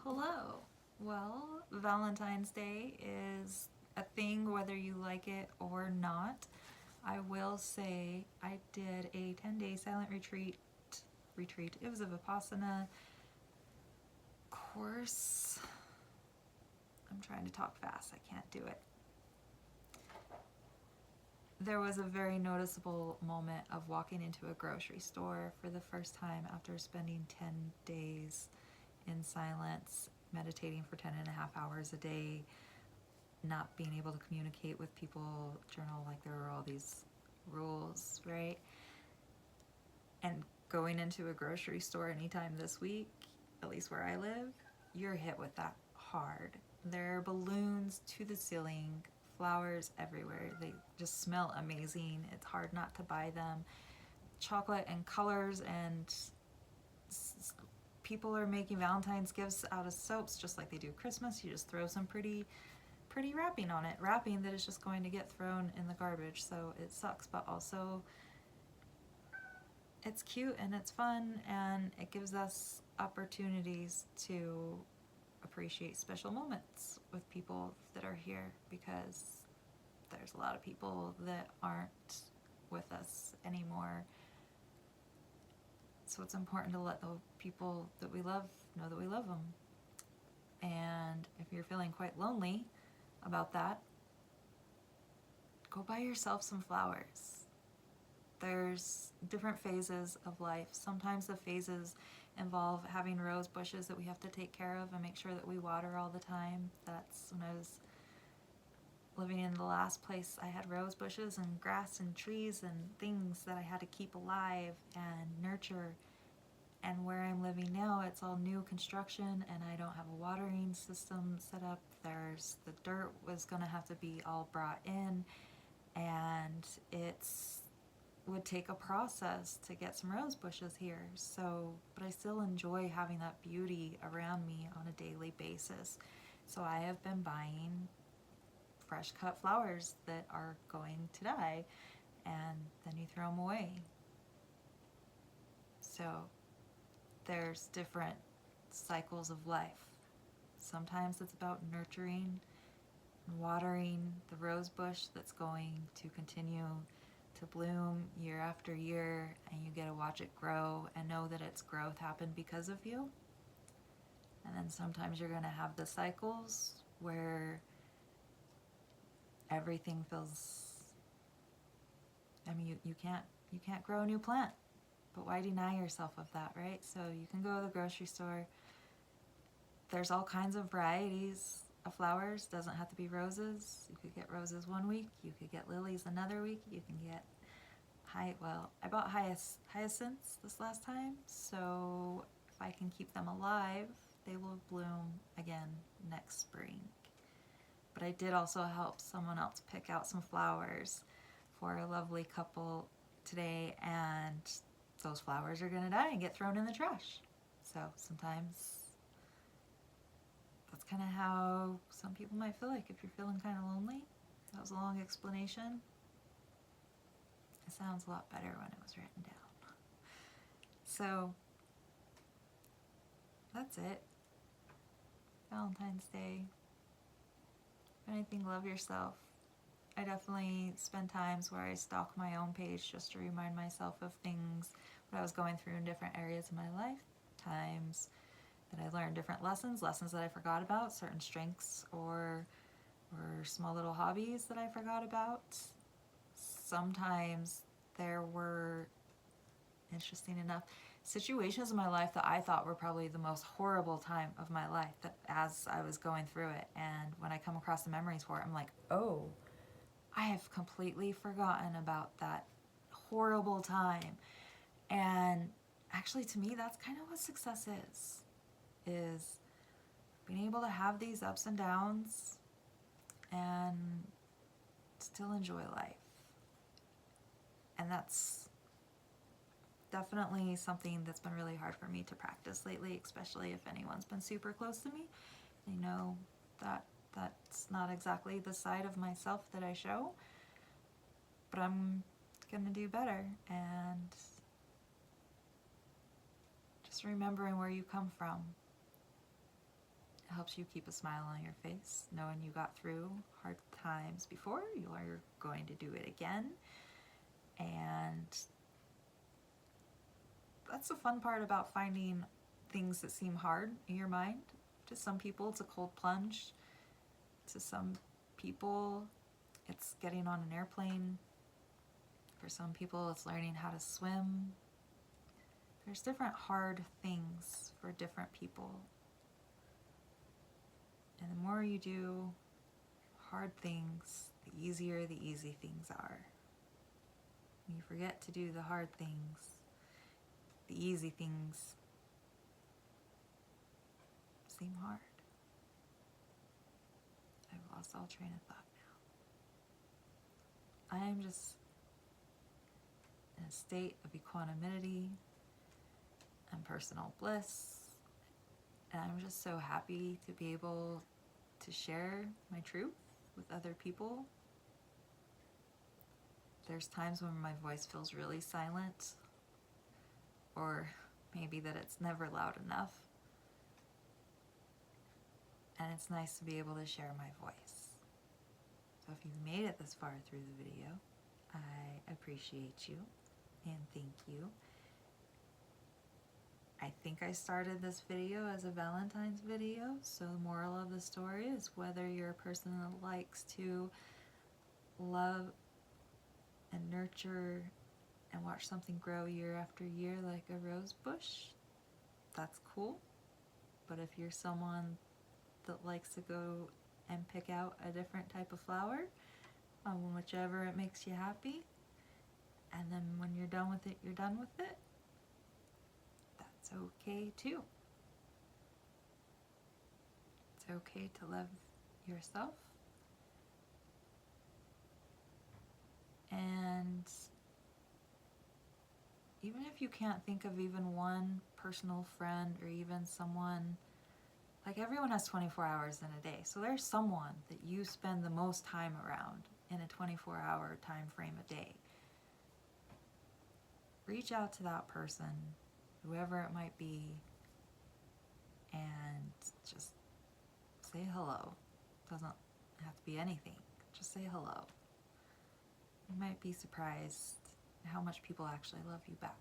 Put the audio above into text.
Hello. Well, Valentine's Day is a thing whether you like it or not. I will say I did a 10-day silent retreat. It was a Vipassana course. I'm trying to talk fast. I can't do it. There was a very noticeable moment of walking into a grocery store for the first time after spending 10 days in silence, meditating for 10 and a half hours a day, not being able to communicate with people, journal like there were all these rules, right? And going into a grocery store anytime this week, at least where I live, you're hit with that hard. There are balloons to the ceiling, flowers everywhere. They just smell amazing. It's hard not to buy them. Chocolate and colors, and people are making Valentine's gifts out of soaps just like they do Christmas. You just throw some pretty wrapping on it, wrapping that is just going to get thrown in the garbage. So it sucks, but also it's cute and it's fun, and it gives us opportunities to appreciate special moments with people that are here, because there's a lot of people that aren't with us anymore. So it's important to let the people that we love know that we love them. And if you're feeling quite lonely about that, go buy yourself some flowers. There's different phases of life. Sometimes the phases involve having rose bushes that we have to take care of and make sure that we water all the time. That's when I was living in the last place. I had rose bushes and grass and trees and things that I had to keep alive and nurture. And where I'm living now, it's all new construction and I don't have a watering system set up. There's the dirt was gonna have to be all brought in, and it's would take a process to get some rose bushes here. So, but I still enjoy having that beauty around me on a daily basis. So I have been buying fresh cut flowers that are going to die, and then you throw them away. So there's different cycles of life. Sometimes it's about nurturing and watering the rose bush that's going to continue to bloom year after year, and you get to watch it grow and know that its growth happened because of you. And then sometimes you're going to have the cycles where everything feels, I mean, you can't grow a new plant, but why deny yourself of that, right? So you can go to the grocery store. There's all kinds of varieties of flowers. Doesn't have to be roses. You could get roses one week, you could get lilies another week, you can get I bought hyacinths this last time, so if I can keep them alive, they will bloom again next spring. But I did also help someone else pick out some flowers for a lovely couple today, and those flowers are gonna die and get thrown in the trash. So sometimes that's kind of how some people might feel like if you're feeling kind of lonely. That was a long explanation. It sounds a lot better when it was written down. So that's it. Valentine's Day. If anything, love yourself. I definitely spend times where I stalk my own page just to remind myself of things what I was going through in different areas of my life. Times that I learned different lessons that I forgot about, certain strengths or small little hobbies that I forgot about. Sometimes there were, interesting enough, situations in my life that I thought were probably the most horrible time of my life, that as I was going through it, and when I come across the memories for it, I'm like, oh, I have completely forgotten about that horrible time. And actually, to me, that's kind of what success is being able to have these ups and downs and still enjoy life. And that's definitely something that's been really hard for me to practice lately, especially if anyone's been super close to me. They know that that's not exactly the side of myself that I show, but I'm gonna do better. And just remembering where you come from It helps you keep a smile on your face, knowing you got through hard times before. You are going to do it again. And that's the fun part about finding things that seem hard in your mind. To some people, it's a cold plunge. To some people, it's getting on an airplane. For some people, it's learning how to swim. There's different hard things for different people. And the more you do hard things, the easier the easy things are. When you forget to do the hard things, the easy things seem hard. I've lost all train of thought now. I am just in a state of equanimity and personal bliss, and I'm just so happy to be able to share my truth with other people. There's times when my voice feels really silent, or maybe that it's never loud enough, and it's nice to be able to share my voice. So if you've made it this far through the video, I appreciate you and thank you. I think I started this video as a Valentine's video, so the moral of the story is whether you're a person that likes to love and nurture and watch something grow year after year like a rose bush, that's cool. But if you're someone that likes to go and pick out a different type of flower, whichever it makes you happy, and then when you're done with it, you're done with it, that's okay too. It's okay to love yourself. And even if you can't think of even one personal friend or even someone, like everyone has 24 hours in a day, so there's someone that you spend the most time around in a 24-hour time frame a day. Reach out to that person, whoever it might be, and just say hello. Doesn't have to be anything, just say hello. You might be surprised how much people actually love you back.